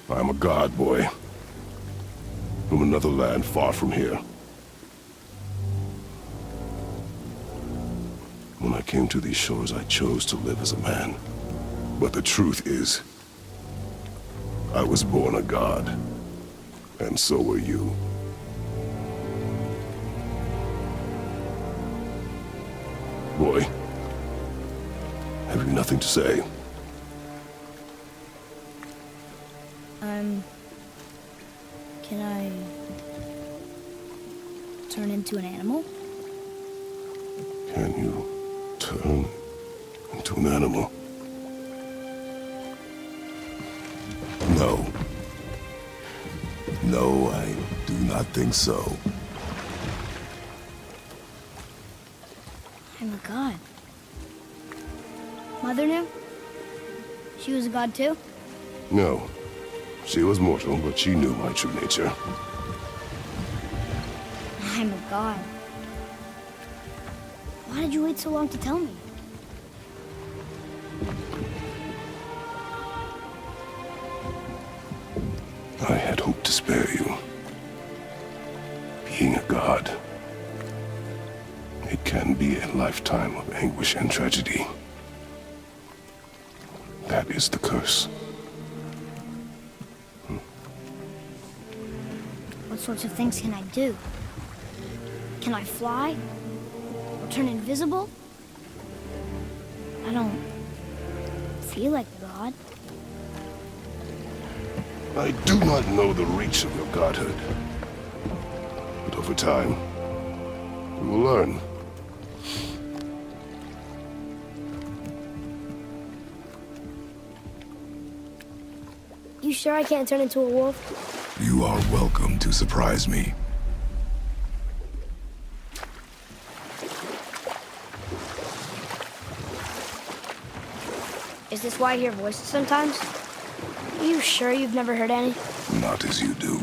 I'm a god, boy. From another land far from here. When I came to these shores, I chose to live as a man. But the truth is, I was born a god. And so were you. Boy, have you nothing to say? Can I turn into an animal? Can you turn into an animal? No. No, I do not think so. I'm a god. Mother knew? She was a god too? No. She was mortal, but she knew my true nature. I'm a god. Why did you wait so long to tell me? I had hoped to spare you. Being a god, it can be a lifetime of anguish and tragedy. That is the curse. What sorts of things can I do? Can I fly? Or turn invisible? I don't feel like a god. I do not know the reach of your godhood. But over time, you will learn. You sure I can't turn into a wolf? You are welcome to surprise me. Is this why I hear voices sometimes? Are you sure you've never heard any? Not as you do.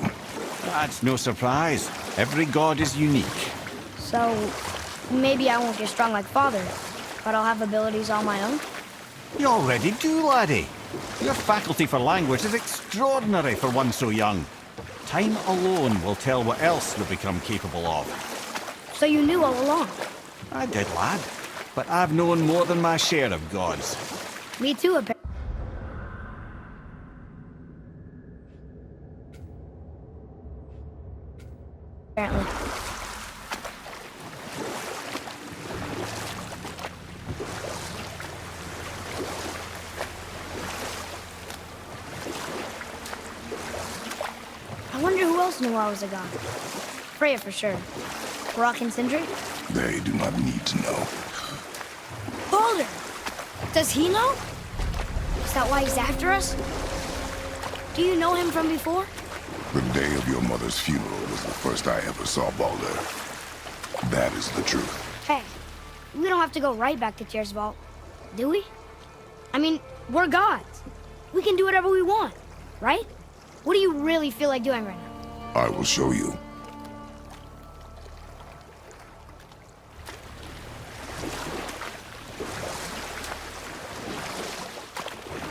That's no surprise. Every god is unique. So, maybe I won't get strong like Father, but I'll have abilities all my own? You already do, laddie. Your faculty for language is extraordinary for one so young. Time alone will tell what else you'll become capable of. So you knew all along? I did, lad. But I've known more than my share of gods. Me too, apparently. I wonder who else knew I was a god. Freya for sure. Brock and Sindri? They do not need to know. Baldur! Does he know? Is that why he's after us? Do you know him from before? The day of your mother's funeral was the first I ever saw Baldur. That is the truth. Hey, we don't have to go right back to Tyr's vault, do we? I mean, we're gods. We can do whatever we want, right? What do you really feel like doing right now? I will show you.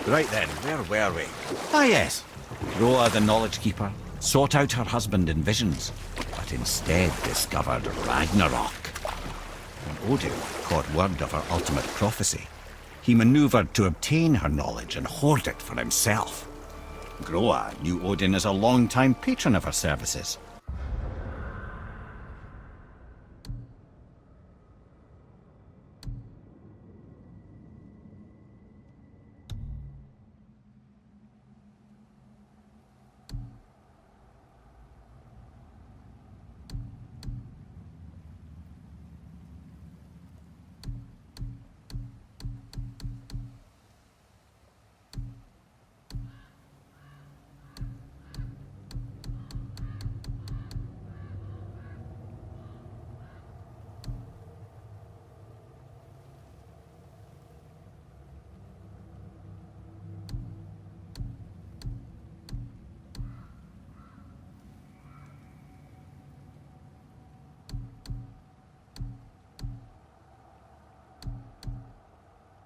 Right then, where were we? Ah yes. Groa, the Knowledge Keeper, sought out her husband in visions, but instead discovered Ragnarok. When Odin caught word of her ultimate prophecy, he maneuvered to obtain her knowledge and hoard it for himself. Groa knew Odin as a long-time patron of her services.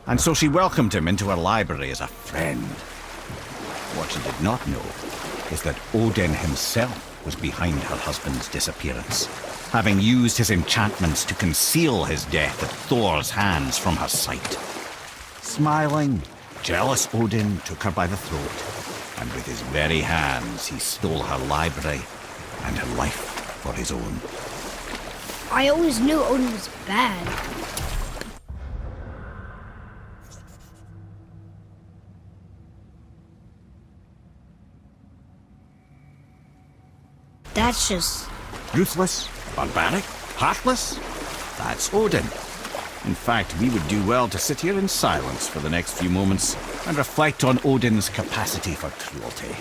And so she welcomed him into her library as a friend. What she did not know is that Odin himself was behind her husband's disappearance, having used his enchantments to conceal his death at Thor's hands from her sight. Smiling, jealous Odin took her by the throat, and with his very hands he stole her library and her life for his own. I always knew Odin was bad. That's just... Ruthless, barbaric, heartless? That's Odin. In fact, we would do well to sit here in silence for the next few moments and reflect on Odin's capacity for cruelty.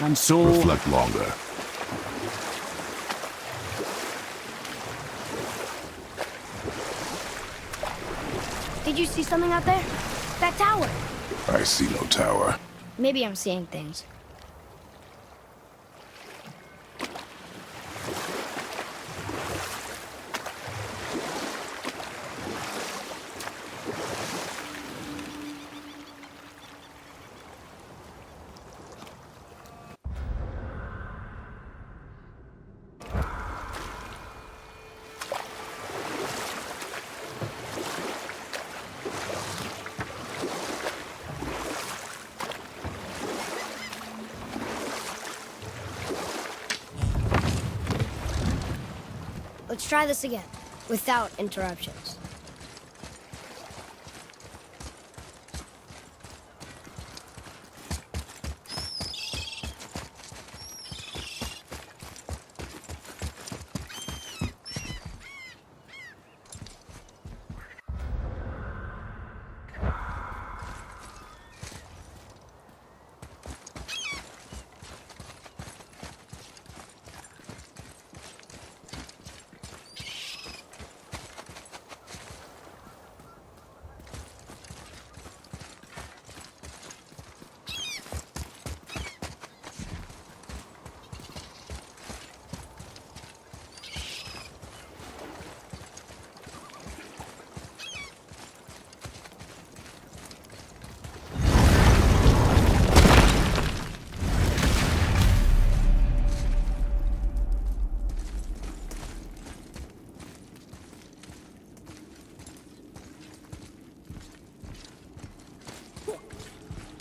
And so... Reflect longer. Did you see something out there? That tower. I see no tower. Maybe I'm seeing things. Let's try this again, without interruptions.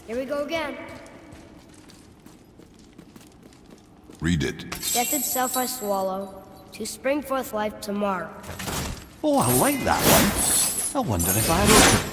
Here we go again. Read it. Death itself I swallow, to spring forth life tomorrow. Oh, I like that one. I wonder if I wrote it.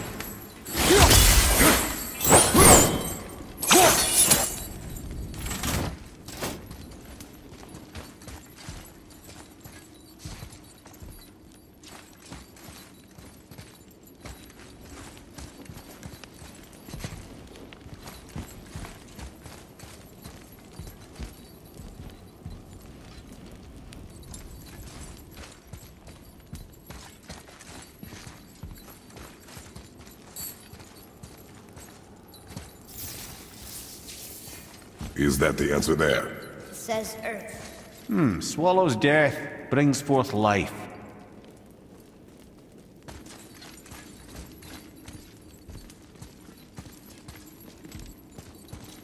Is that the answer there? It says Earth. Swallows death, brings forth life.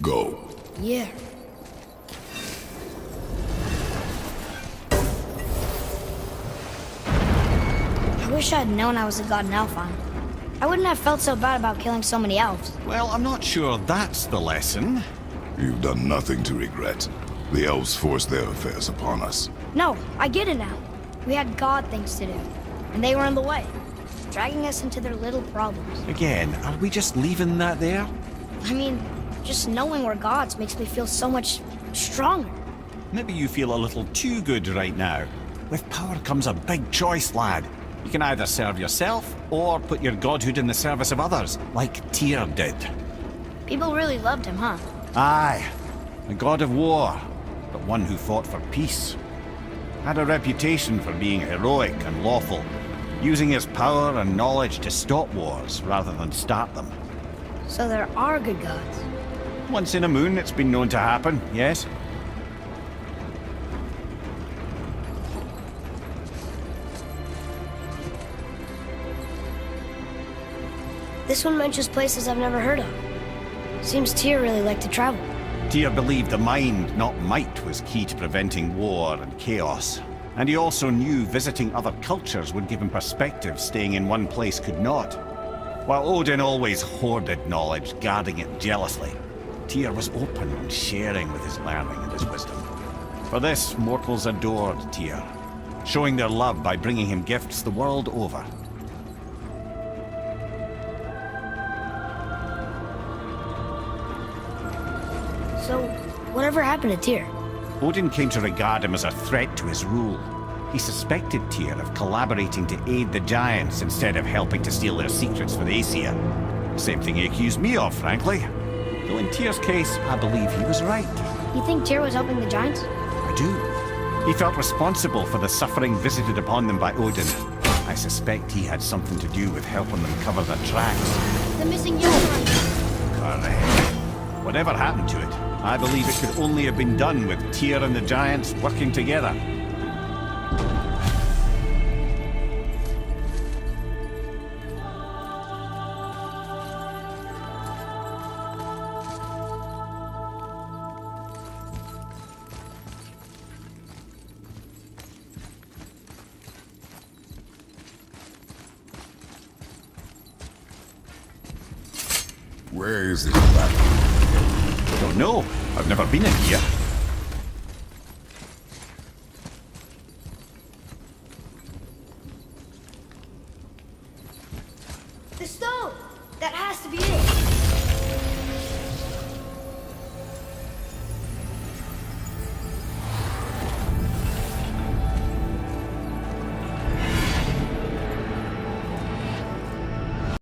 Go. Yeah. I wish I'd known I was a god in Alfheim. I wouldn't have felt so bad about killing so many elves. Well, I'm not sure that's the lesson. You've done nothing to regret. The elves forced their affairs upon us. No, I get it now. We had god things to do, and they were in the way, dragging us into their little problems. Again, are we just leaving that there? I mean, just knowing we're gods makes me feel so much stronger. Maybe you feel a little too good right now. With power comes a big choice, lad. You can either serve yourself, or put your godhood in the service of others, like Tyr did. People really loved him, huh? Aye, a god of war, but one who fought for peace. Had a reputation for being heroic and lawful, using his power and knowledge to stop wars rather than start them. So there are good gods. Once in a moon, it's been known to happen, yes? This one mentions places I've never heard of. Seems Tyr really liked to travel. Tyr believed the mind, not might, was key to preventing war and chaos. And he also knew visiting other cultures would give him perspective staying in one place could not. While Odin always hoarded knowledge, guarding it jealously, Tyr was open and sharing with his learning and his wisdom. For this, mortals adored Tyr, showing their love by bringing him gifts the world over. So, whatever happened to Tyr? Odin came to regard him as a threat to his rule. He suspected Tyr of collaborating to aid the Giants instead of helping to steal their secrets for the Aesir. Same thing he accused me of, frankly. Though in Tyr's case, I believe he was right. You think Tyr was helping the Giants? I do. He felt responsible for the suffering visited upon them by Odin. I suspect he had something to do with helping them cover their tracks. The missing Jotunheim. Correct. Whatever happened to it, I believe it could only have been done with Tyr and the Giants working together. Where is this platform? Don't know. I've never been in here. The stone! That has to be it!